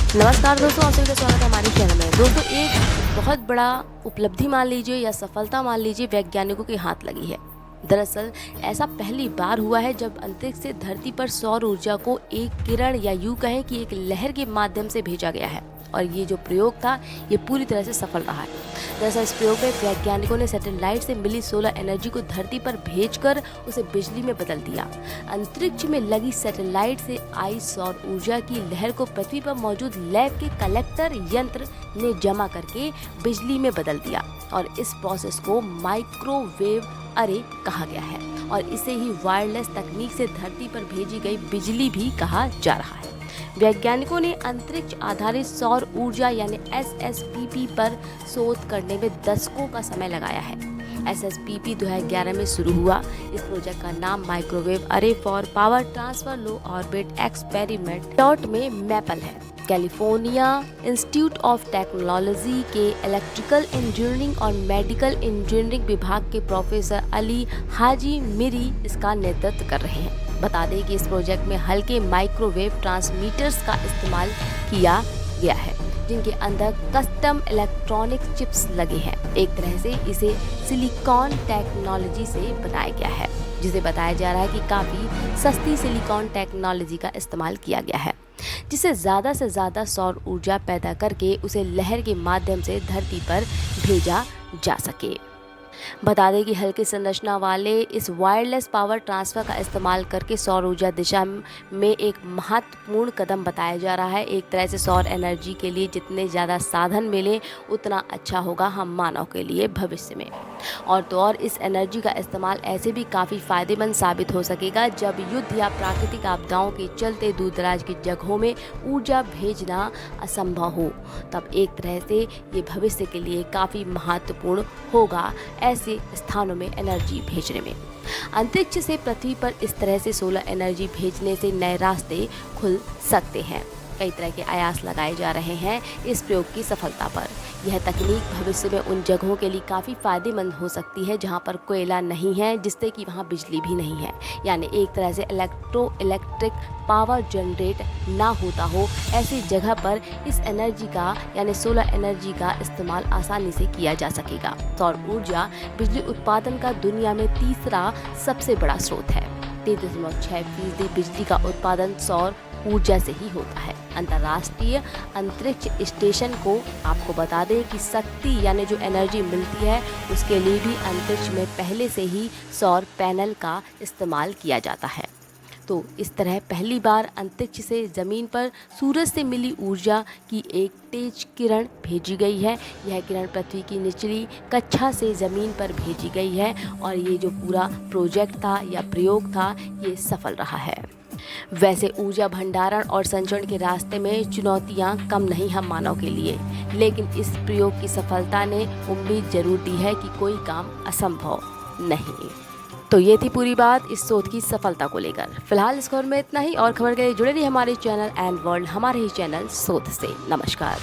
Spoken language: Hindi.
नमस्कार दोस्तों, आप सभी का स्वागत है हमारे चैनल में। दोस्तों, एक बहुत बड़ा उपलब्धि मान लीजिए या सफलता मान लीजिए वैज्ञानिकों के हाथ लगी है। दरअसल ऐसा पहली बार हुआ है जब अंतरिक्ष से धरती पर सौर ऊर्जा को एक किरण या यूं कहें कि एक लहर के माध्यम से भेजा गया है और ये जो प्रयोग था ये पूरी तरह से सफल रहा है। दरअसल इस प्रयोग में वैज्ञानिकों ने सैटेलाइट से मिली सोलर एनर्जी को धरती पर भेजकर उसे बिजली में बदल दिया। अंतरिक्ष में लगी सैटेलाइट से आई सौर ऊर्जा की लहर को पृथ्वी पर मौजूद लैब के कलेक्टर यंत्र ने जमा करके बिजली में बदल दिया और इस प्रोसेस को माइक्रोवेव अरे कहा गया है और इसे ही वायरलेस तकनीक से धरती पर भेजी गई बिजली भी कहा जा रहा है। वैज्ञानिकों ने अंतरिक्ष आधारित सौर ऊर्जा यानी SSPP पर शोध करने में दशकों का समय लगाया है। SSPP 2011 में शुरू हुआ। इस प्रोजेक्ट का नाम माइक्रोवेव अरे for power transfer low orbit experiment short में मैपल है। कैलिफोर्निया इंस्टीट्यूट ऑफ टेक्नोलॉजी के इलेक्ट्रिकल इंजीनियरिंग और मेडिकल इंजीनियरिंग विभाग के प्रोफेसर अली हाजी मिरी इसका नेतृत्व कर रहे हैं। बता दें कि इस प्रोजेक्ट में हल्के माइक्रोवेव ट्रांसमीटर्स का इस्तेमाल किया गया है जिनके अंदर कस्टम इलेक्ट्रॉनिक चिप्स लगे हैं। एक तरह से इसे सिलिकॉन टेक्नोलॉजी से बनाया गया है जिसे बताया जा रहा है कि काफ़ी सस्ती सिलिकॉन टेक्नोलॉजी का इस्तेमाल किया गया है जिससे ज़्यादा से ज़्यादा सौर ऊर्जा पैदा करके उसे लहर के माध्यम से धरती पर भेजा जा सके। बता दें कि हल्की संरचना वाले इस वायरलेस पावर ट्रांसफ़र का इस्तेमाल करके सौर ऊर्जा दिशा में एक महत्वपूर्ण कदम बताया जा रहा है। एक तरह से सौर एनर्जी के लिए जितने ज़्यादा साधन मिले उतना अच्छा होगा हम मानव के लिए भविष्य में। और तो और इस एनर्जी का इस्तेमाल ऐसे भी काफ़ी फ़ायदेमंद साबित हो सकेगा जब युद्ध या प्राकृतिक आपदाओं के चलते दूर दराज की जगहों में ऊर्जा भेजना असंभव हो। तब एक तरह से ये भविष्य के लिए काफ़ी महत्वपूर्ण होगा ऐसे स्थानों में एनर्जी भेजने में। अंतरिक्ष से पृथ्वी पर इस तरह से सोलर एनर्जी भेजने से नए रास्ते खुल सकते हैं। कई तरह के आयास लगाए जा रहे हैं इस प्रयोग की सफलता पर। यह तकनीक भविष्य में उन जगहों के लिए काफ़ी फ़ायदेमंद हो सकती है जहां पर कोयला नहीं है जिससे कि वहां बिजली भी नहीं है, यानी एक तरह से इलेक्ट्रिक पावर जनरेट ना होता हो ऐसी जगह पर इस एनर्जी का यानी सोलर एनर्जी का इस्तेमाल आसानी से किया जा सकेगा। सौर ऊर्जा बिजली उत्पादन का दुनिया में तीसरा सबसे बड़ा स्रोत है। 3.6% बिजली का उत्पादन सौर ऊर्जा से ही होता है। अंतर्राष्ट्रीय अंतरिक्ष स्टेशन को आपको बता दें कि शक्ति यानी जो एनर्जी मिलती है उसके लिए भी अंतरिक्ष में पहले से ही सौर पैनल का इस्तेमाल किया जाता है। तो इस तरह पहली बार अंतरिक्ष से ज़मीन पर सूरज से मिली ऊर्जा की एक तेज किरण भेजी गई है। यह किरण पृथ्वी की निचली कक्षा से ज़मीन पर भेजी गई है और ये जो पूरा प्रोजेक्ट था या प्रयोग था ये सफल रहा है। वैसे ऊर्जा भंडारण और संचरण के रास्ते में चुनौतियां कम नहीं हम मानव के लिए, लेकिन इस प्रयोग की सफलता ने उम्मीद जरूर दी है कि कोई काम असंभव नहीं। तो ये थी पूरी बात इस शोध की सफलता को लेकर। फिलहाल इस खबर में इतना ही और खबर के लिए जुड़े रहिए हमारे चैनल एंड वर्ल्ड हमारे ही चैनल शोध से। नमस्कार।